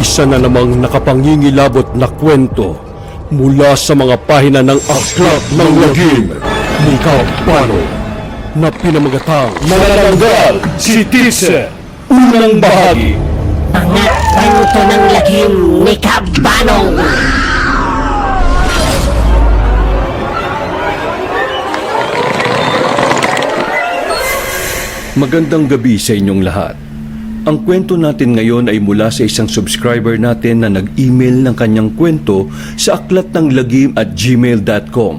Isa na namang nakapangingilabot na kwento mula sa mga pahina ng Aklat ng Lagim ni Kabano na pinamagatang Manananggal si Titse, unang bahagi. Mga kwento ng lagim ni Kabano. Magandang gabi sa inyong lahat. Ang kwento natin ngayon ay mula sa isang subscriber natin na nag-email ng kanyang kwento sa aklatnanglagim@gmail.com.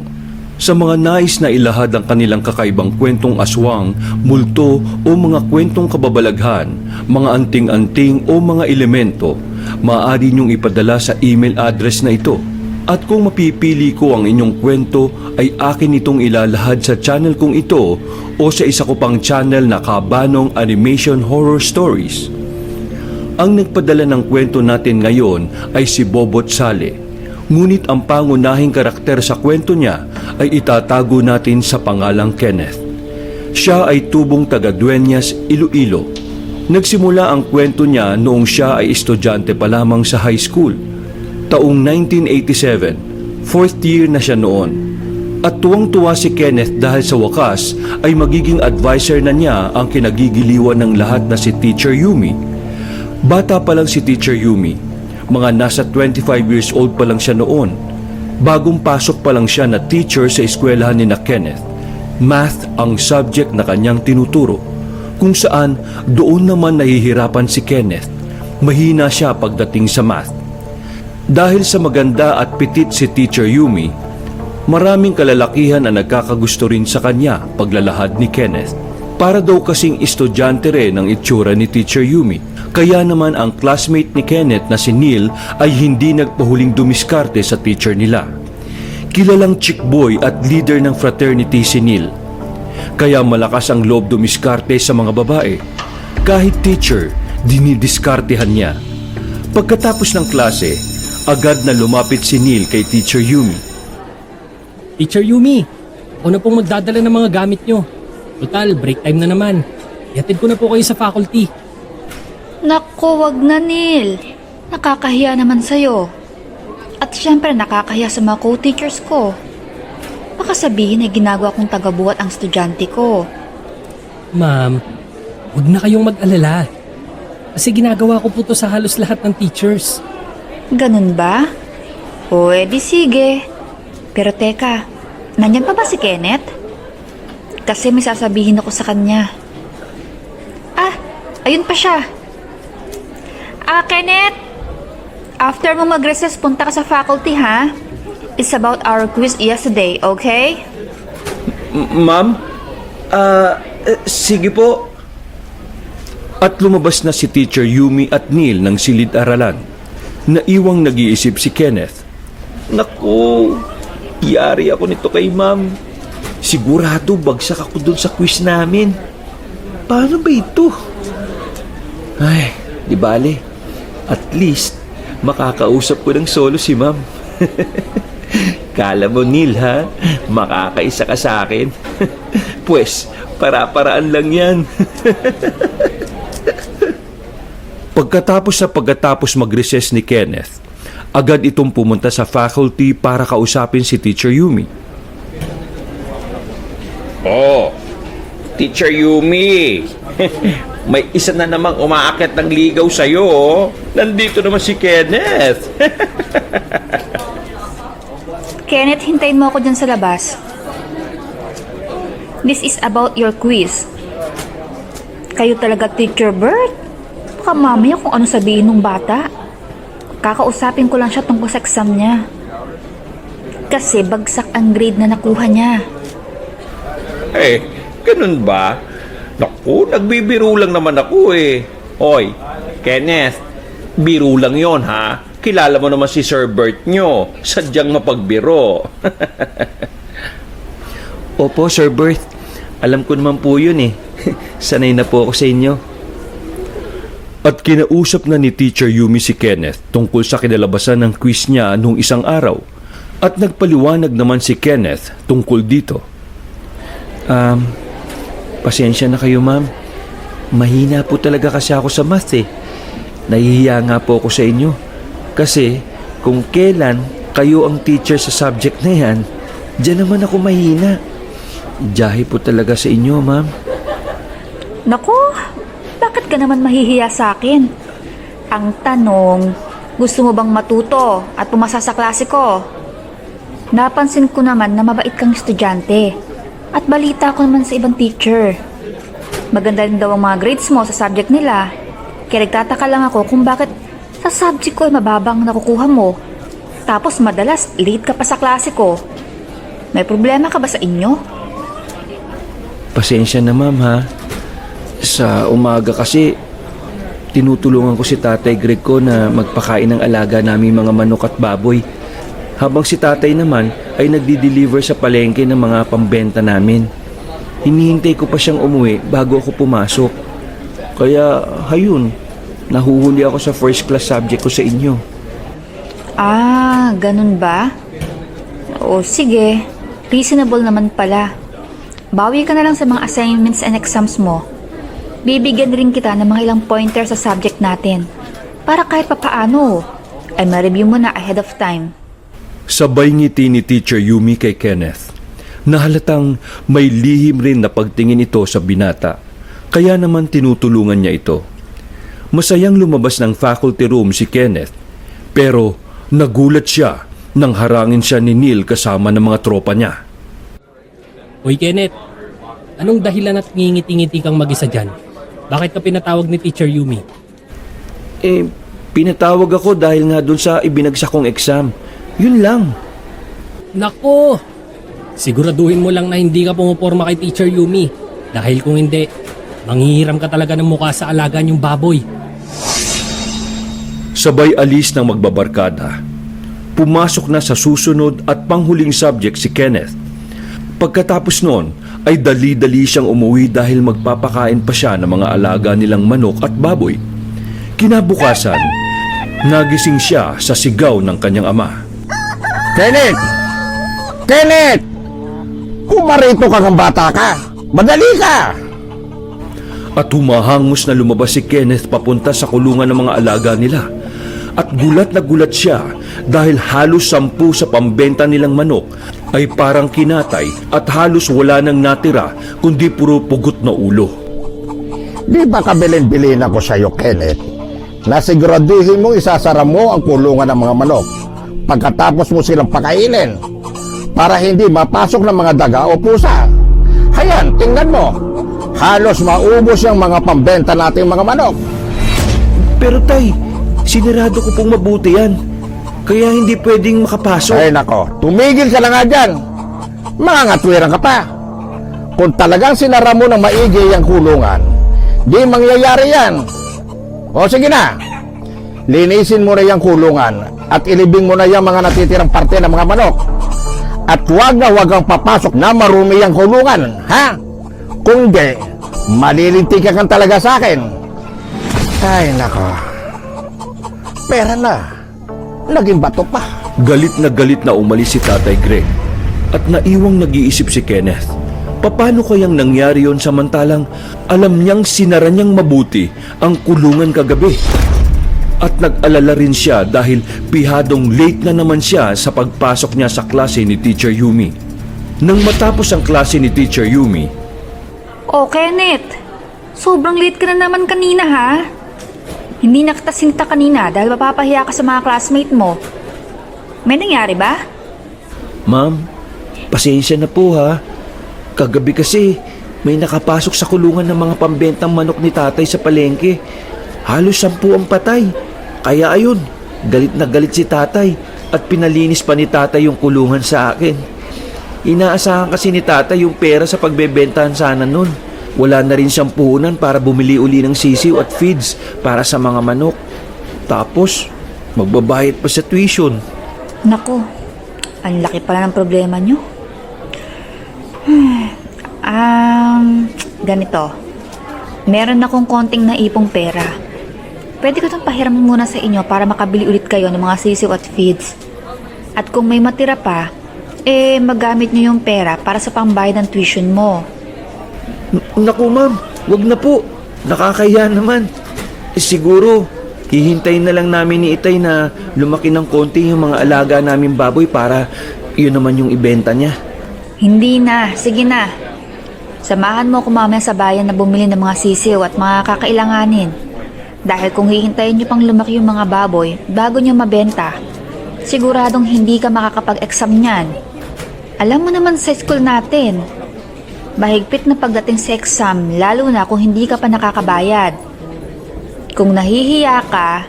Sa mga nais na ilahad ang kanilang kakaibang kwentong aswang, multo o mga kwentong kababalaghan, mga anting-anting o mga elemento, maaari niyong ipadala sa email address na ito. At kung mapipili ko ang inyong kwento, ay akin itong ilalahad sa channel kong ito o sa isa ko pang channel na Kabanong Animation Horror Stories. Ang nagpadala ng kwento natin ngayon ay si Bobot Sale. Ngunit ang pangunahing karakter sa kwento niya ay itatago natin sa pangalang Kenneth. Siya ay tubong taga Dueñas, Iloilo. Nagsimula ang kwento niya noong siya ay estudyante pa lamang sa high school. Taong 1987, fourth year na siya noon. At tuwang-tuwa si Kenneth dahil sa wakas ay magiging advisor na niya ang kinagigiliwan ng lahat na si Teacher Yumi. Bata pa lang si Teacher Yumi, mga nasa 25 years old pa lang siya noon. Bagong pasok pa lang siya na teacher sa eskwelahan ni na Kenneth. Math ang subject na kanyang tinuturo, kung saan doon naman nahihirapan si Kenneth. Mahina siya pagdating sa math. Dahil sa maganda at pitit si Teacher Yumi, maraming kalalakihan ang nagkakagusto rin sa kanya paglalahad ni Kenneth. Para daw kasing estudyante rin ang itsura ni Teacher Yumi. Kaya naman ang classmate ni Kenneth na si Neil ay hindi nagpahuling dumiskarte sa teacher nila. Kilalang chick boy at leader ng fraternity si Neil. Kaya malakas ang loob dumiskarte sa mga babae. Kahit teacher, dinidiskartehan niya. Pagkatapos ng klase, agad na lumapit si Neil kay Teacher Yumi. Teacher Yumi, ako na pong magdadala ng mga gamit nyo. Total, break time na naman. Ihatid ko na po kayo sa faculty. Naku, wag na, Neil. Nakakahiya naman sa'yo. At syempre, nakakahiya sa mga co-teachers ko. Baka sabihin ay ginagawa kong tagabuhat ang estudyante ko. Ma'am, huwag na kayong mag-alala. Kasi ginagawa ko po to sa halos lahat ng teachers. Ganun ba? O, edi sige. Pero teka, nandyan pa ba si Kenneth? Kasi may sasabihin ako sa kanya. Ah, ayun pa siya. Kenneth! After mo mag-recess, punta ka sa faculty, ha? It's about our quiz yesterday, okay? Ma'am? Sige po. At lumabas na si Teacher Yumi at Neil ng silid-aralan. Naiwang nag-iisip si Kenneth. Naku, yari ako nito kay ma'am. Sigurado bagsak ako dun sa quiz namin. Paano ba ito? Ay, di bale. At least, makakausap ko ng solo si ma'am. Kala mo, Neil, ha? Makakaisa ka sa akin. Pwes, para-paraan lang yan. Pagkatapos mag-recess ni Kenneth, agad itong pumunta sa faculty para kausapin si Teacher Yumi. Oh, Teacher Yumi. May isa na namang umaakit ng ligaw sa'yo, oh. Nandito naman si Kenneth. Kenneth, hintayin mo ako dyan sa labas. This is about your quiz. Kayo talaga, Teacher Bert? Baka mamaya kung ano sabihin ng bata. Kakausapin ko lang siya tungkol sa exam niya. Kasi bagsak ang grade na nakuha niya. Eh, ganun ba? Naku, nagbibiro lang naman ako eh. Hoy, Kenneth, biro lang yon ha? Kilala mo naman si Sir Bert nyo. Sadyang mapagbiro. Opo, Sir Bert. Alam ko naman po yun eh. Sanay na po ako sa inyo. At kinausap na ni Teacher Yumi si Kenneth tungkol sa kinalabasan ng quiz niya noong isang araw. At nagpaliwanag naman si Kenneth tungkol dito. Pasensya na kayo, ma'am. Mahina po talaga kasi ako sa math eh. Nahihiya nga po ako sa inyo. Kasi kung kailan kayo ang teacher sa subject na yan, diyan naman ako mahina. Jahe po talaga sa inyo, ma'am. Naku, bakit ka naman mahihiya sa akin? Ang tanong, gusto mo bang matuto at pumasa sa klase ko? Napansin ko naman na mabait kang estudyante. At balita ko naman sa ibang teacher. Maganda rin daw ang mga grades mo sa subject nila. Kaya nagtataka lang ako kung bakit sa subject ko ay mababang nakukuha mo. Tapos madalas late ka pa sa klase ko. May problema ka ba sa inyo? Pasensya na, ma'am, ha. Sa umaga kasi, tinutulungan ko si Tatay Greg ko na magpakain ng alaga naming mga manok at baboy. Habang si Tatay naman ay nagdi-deliver sa palengke ng mga pambenta namin. Hinihintay ko pa siyang umuwi bago ako pumasok. Kaya, hayun, nahuhuli ako sa first class subject ko sa inyo. Ah, ganun ba? O sige, reasonable naman pala. Bawi ka na lang sa mga assignments and exams mo. Bibigyan rin kita ng mga ilang pointer sa subject natin. Para kahit papaano, ay ma-review mo na ahead of time. Sabay ngiti ni Teacher Yumi kay Kenneth. Nahalatang may lihim rin na pagtingin ito sa binata. Kaya naman tinutulungan niya ito. Masayang lumabas ng faculty room si Kenneth. Pero nagulat siya nang harangin siya ni Neil kasama ng mga tropa niya. Hoy Kenneth, anong dahilan at ngingiti-ngiti kang mag-isa dyan? Bakit ka pinatawag ni Teacher Yumi? Pinatawag ako dahil nga dun sa ibinagsak kong exam. Yun lang. Nako! Siguraduhin mo lang na hindi ka pumuporma kay Teacher Yumi. Dahil kung hindi, manghihiram ka talaga ng mukha sa alaga niyong baboy. Sabay alis ng magbabarkada. Pumasok na sa susunod at panghuling subject si Kenneth. Pagkatapos noon ay dali-dali siyang umuwi dahil magpapakain pa siya ng mga alaga nilang manok at baboy. Kinabukasan, nagising siya sa sigaw ng kanyang ama. Kenneth! Kenneth! Kumarito ka ng bata ka! Madali ka! At humahangos na lumabas si Kenneth papunta sa kulungan ng mga alaga nila. At gulat na gulat siya dahil halos 10 sa pambenta nilang manok ay parang kinatay at halos wala nang natira kundi puro pugot na ulo. Di ba kabilin-bilin ako sa'yo, Kenneth, na siguraduhin mong isasara mo ang kulungan ng mga manok pagkatapos mo silang pakainin para hindi mapasok ng mga daga o pusa. Hayan, tingnan mo. Halos maubos yung mga pambenta nating mga manok. Pero tay, sinirado ko pong mabuti yan. Kaya hindi pwedeng makapasok. Ay nako, tumigil ka na nga dyan. Mga ngatwiran ka pa. Kung talagang sinara mo ng maigi ang kulungan, di mangyayari yan. O sige na, linisin mo na yung kulungan at ilibing mo na yung mga natitirang parte ng mga manok. At huwag na huwag kang papasok na marumi ang kulungan, ha? Kung di, malilintikan kang talaga sa akin. Ay nako, pera na. Naging bato pa. Galit na umalis si Tatay Greg at naiwang nag-iisip si Kenneth. Paano kayang nangyari yon samantalang alam niyang sinara niyang mabuti ang kulungan kagabi? At nag-alala rin siya dahil pihadong late na naman siya sa pagpasok niya sa klase ni Teacher Yumi. Nang matapos ang klase ni Teacher Yumi, Oh, Kenneth, sobrang late ka na naman kanina ha? Hindi na kita sinita kanina dahil mapapahiya ka sa mga classmate mo. May nangyari ba? Ma'am, pasensya na po ha. Kagabi kasi may nakapasok sa kulungan ng mga pambentang manok ni tatay sa palengke. Halos 10 ang patay. Kaya ayun, galit na galit si tatay at pinalinis pa ni tatay yung kulungan sa akin. Inaasahan kasi ni tatay yung pera sa pagbebentahan sana nun. Wala na rin siyang puhunan para bumili uli ng sisiw at feeds para sa mga manok. Tapos, magbabayad pa sa tuition. Naku, ang laki pala ng problema nyo. Ganito. Meron akong konting naipong pera. Pwede ko itong pahiramin muna sa inyo para makabili ulit kayo ng mga sisiw at feeds. At kung may matira pa, magamit nyo yung pera para sa pambayad ng tuition mo. Naku ma'am, wag na po. Nakakaya naman. Siguro, hihintayin na lang namin ni Itay na lumaki ng konti yung mga alaga naming baboy para yun naman yung ibenta niya. Hindi na, sige na. Samahan mo ako mamaya sa bayan na bumili ng mga sisiw at mga kakailanganin. Dahil kung hihintayin nyo pang lumaki yung mga baboy bago nyo mabenta, siguradong hindi ka makakapag-exam niyan. Alam mo naman sa school natin, mahigpit na pagdating sa exam, lalo na kung hindi ka pa nakakabayad. Kung nahihiya ka,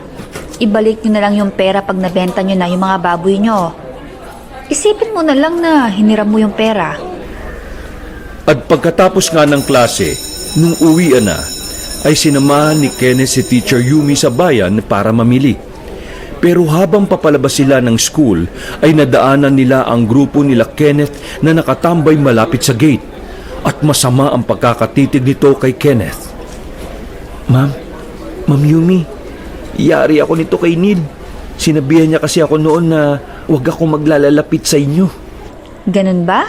ibalik nyo na lang yung pera pag nabenta nyo na yung mga baboy nyo. Isipin mo na lang na hiniram mo yung pera. At pagkatapos nga ng klase, nung uwian na, ay sinamahan ni Kenneth si Teacher Yumi sa bayan para mamili. Pero habang papalabas sila ng school, ay nadaanan nila ang grupo nila Kenneth na nakatambay malapit sa gate. At masama ang pagkakatitig nito kay Kenneth. Ma'am Yumi, yari ako nito kay Neil. Sinabihan niya kasi ako noon na huwag ako maglalalapit sa inyo. Ganun ba?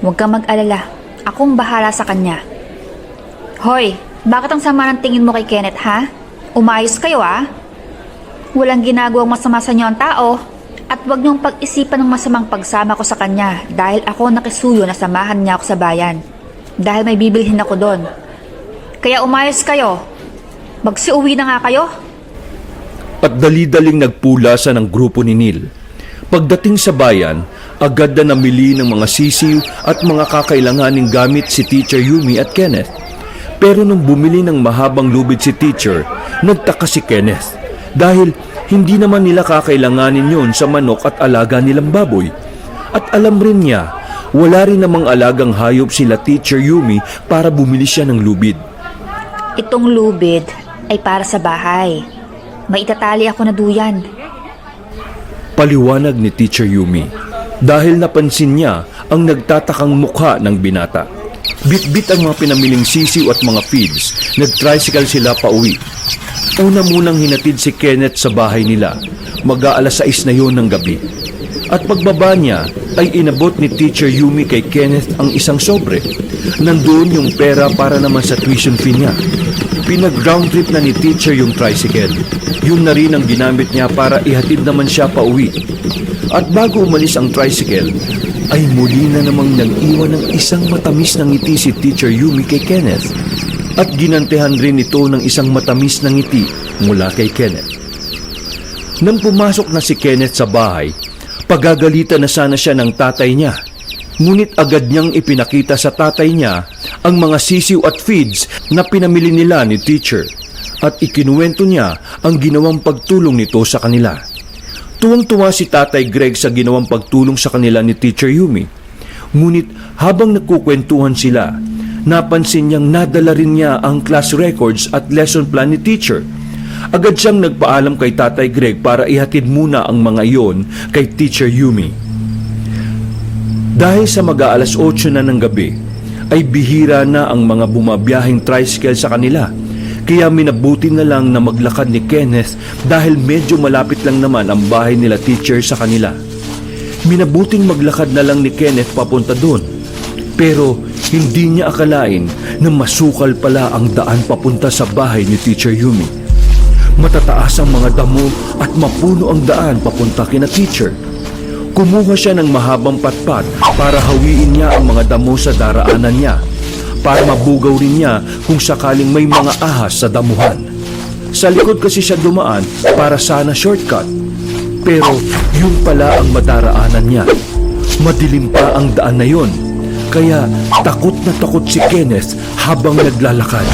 Huwag kang mag-alala. Akong bahala sa kanya. Hoy, bakit ang sama ng tingin mo kay Kenneth, ha? Umayos kayo, ha? Walang ginagawang masama sa inyo ang tao. At huwag niyong pag-isipan ng masamang pagsama ko sa kanya dahil ako nakisuyo na samahan niya ako sa bayan. Dahil may bibilhin ako doon. Kaya umayos kayo. Magsiuwi na nga kayo. At dali-daling nagpulasa ng grupo ni Neil. Pagdating sa bayan, agad na namili ng mga sisiw at mga kakailanganing gamit si Teacher Yumi at Kenneth. Pero nung bumili ng mahabang lubid si Teacher, nagtaka si Kenneth dahil hindi naman nila kakailanganin yon sa manok at alaga nilang baboy. At alam rin niya, wala rin namang alagang hayop sila Teacher Yumi para bumili siya ng lubid. Itong lubid ay para sa bahay. May itatali ako na duyan. Paliwanag ni Teacher Yumi dahil napansin niya ang nagtatakang mukha ng binata. Bit-bit ang mga pinamiling sisiw at mga feeds. Nag-tricycle sila pauwi. Una munang hinatid si Kenneth sa bahay nila. Mag-aalas 6 na yon ng gabi. At pagbaba niya ay inabot ni Teacher Yumi kay Kenneth ang isang sobre. Nandoon yung pera para naman sa tuition fee niya. Pinag-round trip na ni Teacher yung tricycle. Yun na rin ang ginamit niya para ihatid naman siya pauwi. At bago umalis ang tricycle, ay muli na namang nag-iwan ng isang matamis na ngiti si Teacher Yumi kay Kenneth. At ginantihan rin ito ng isang matamis na ngiti mula kay Kenneth. Nang pumasok na si Kenneth sa bahay, pagagalitan na sana siya ng tatay niya. Ngunit agad niyang ipinakita sa tatay niya ang mga sisiw at feeds na pinamili nila ni Teacher. At ikinuwento niya ang ginawang pagtulong nito sa kanila. Tuwang-tuwa si Tatay Greg sa ginawang pagtulong sa kanila ni Teacher Yumi. Ngunit habang nagkukwentuhan sila, napansin niyang nadala rin niya ang class records at lesson plan ni Teacher. Agad siyang nagpaalam kay Tatay Greg para ihatid muna ang mga iyon kay Teacher Yumi. Dahil sa mag-aalas 8 na ng gabi, ay bihira na ang mga bumabiyahing tricycle sa kanila. Kaya minabuti na lang na maglakad ni Kenneth dahil medyo malapit lang naman ang bahay nila Teacher sa kanila. Minabuting maglakad na lang ni Kenneth papunta doon. Pero hindi niya akalain na masukal pala ang daan papunta sa bahay ni Teacher Yumi. Matataas ang mga damo at mapuno ang daan papunta kina Teacher. Kumuha siya ng mahabang patpat para hawiin niya ang mga damo sa daraanan niya, para mabugaw rin niya kung sakaling may mga ahas sa damuhan. Sa likod kasi siya dumaan para sana shortcut. Pero yun pala ang madaraanan niya. Madilim pa ang daan na yun. Kaya takot na takot si Kenneth habang naglalakad.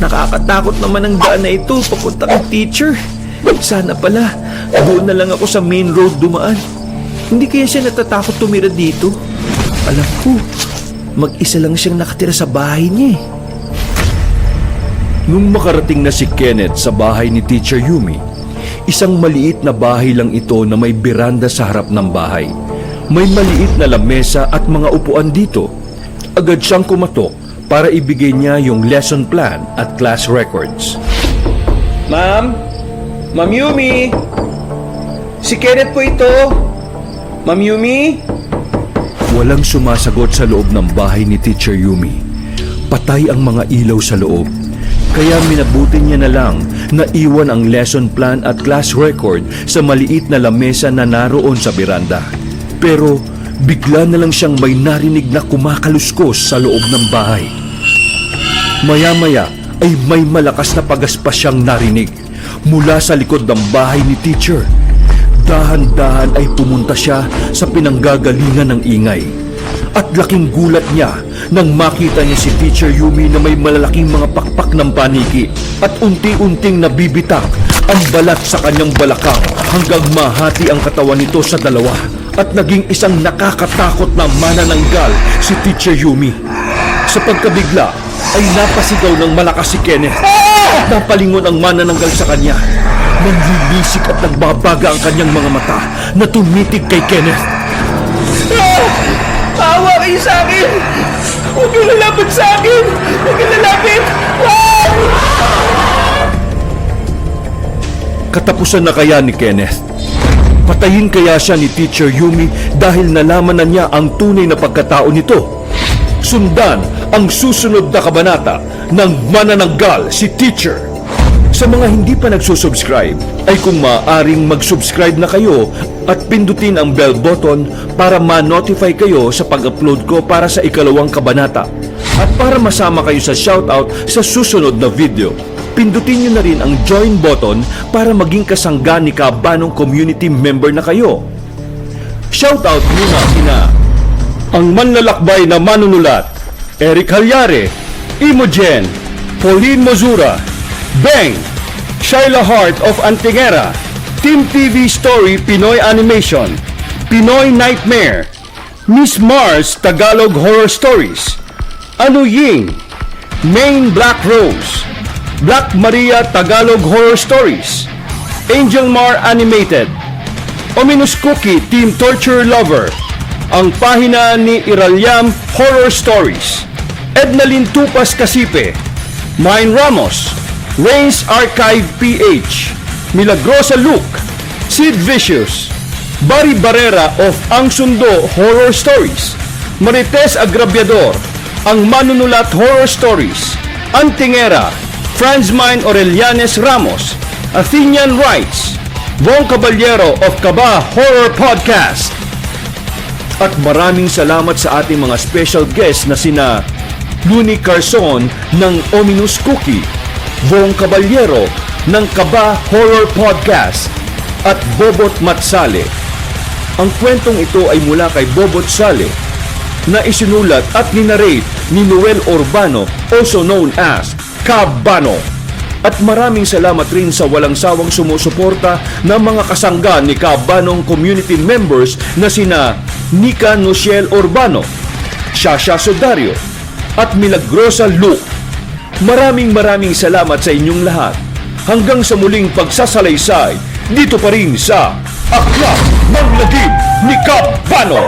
Nakakatakot naman ang daan na ito papunta kay Teacher. Sana pala, doon na lang ako sa main road dumaan. Hindi kaya siya natatakot tumira dito. Alam ko, mag-isa lang siyang nakatira sa bahay niya. Nung makarating na si Kenneth sa bahay ni Teacher Yumi, isang maliit na bahay lang ito na may beranda sa harap ng bahay. May maliit na lamesa at mga upuan dito. Agad siyang kumatok para ibigay niya yung lesson plan at class records. Ma'am Yumi! Si Kenneth po ito! Ma'am Yumi! Walang sumasagot sa loob ng bahay ni Teacher Yumi. Patay ang mga ilaw sa loob. Kaya minabuti niya na lang na iwan ang lesson plan at class record sa maliit na lamesa na naroon sa beranda. Pero bigla na lang siyang may narinig na kumakaluskos sa loob ng bahay. Maya-maya ay may malakas na pagaspas siyang narinig mula sa likod ng bahay ni teacher. Dahan-dahan ay pumunta siya sa pinanggagalingan ng ingay. At laking gulat niya nang makita niya si Teacher Yumi na may malalaking mga pakpak ng paniki at unti-unting nabibitak ang balat sa kanyang balakang hanggang mahati ang katawan nito sa dalawa at naging isang nakakatakot na manananggal si Teacher Yumi. Sa pagkabigla ay napasigaw ng malakas si Kenneth. Napalingon ang manananggal sa kanya. Nanlilisik at nagbabaga ang kanyang mga mata na tumitig kay Kenneth. Awa kayo sa akin! Huwag kang lalapit sa akin! Huwag kang lalapit! Katapusan na kaya ni Kenneth? Patayin kaya siya ni Teacher Yumi dahil nalaman na niya ang tunay na pagkatao nito? Sundan ang susunod na kabanata ng Manananggal si Teacher. Sa mga hindi pa nagsusubscribe, ay kung maaaring mag-subscribe na kayo at pindutin ang bell button para ma-notify kayo sa pag-upload ko para sa ikalawang kabanata. At para masama kayo sa shoutout sa susunod na video, pindutin nyo na rin ang join button para maging kasangga ni Kabanong community member na kayo. Shoutout muna sina ang manlalakbay na manunulat, Eric Halyare, Imogen, Pauline Mozura, Beng, Shyla Hart of Antingera, Team TV Story Pinoy Animation, Pinoy Nightmare, Miss Mars Tagalog Horror Stories, Anu Ying, Main Black Rose, Black Maria Tagalog Horror Stories, Angel Mar Animated, Ominous Cookie Team Torture Lover, ang pahina ni Iralyam Horror Stories, Ednalyn Tupas Casipe, Mine Ramos, Reigns Archive PH, Milagrosa Luke, Sid Vicious, Barry Barrera of Ang Sundo Horror Stories, Marites Agrabiador, ang Manunulat Horror Stories, Antingera, Franzmine Orelianes Ramos, Athenian Rights, Bong Caballero of Kaba Horror Podcast. At maraming salamat sa ating mga special guests na sina Luni Carson ng Ominous Cookie, Bong Caballero ng Kaba Horror Podcast at Bobot Matsale. Ang kwentong ito ay mula kay Bobot Sale na isinulat at ninarrate ni Noel Urbano, also known as Kabano. At maraming salamat rin sa walang sawang sumusuporta ng mga kasangga ni Kabanong community members na sina Nika Nociel Urbano, Shasha Sodario at Milagrosa Luke. Maraming salamat sa inyong lahat. Hanggang sa muling pagsasalaysay dito pa rin sa Aklat ng Lagim ni Kabano.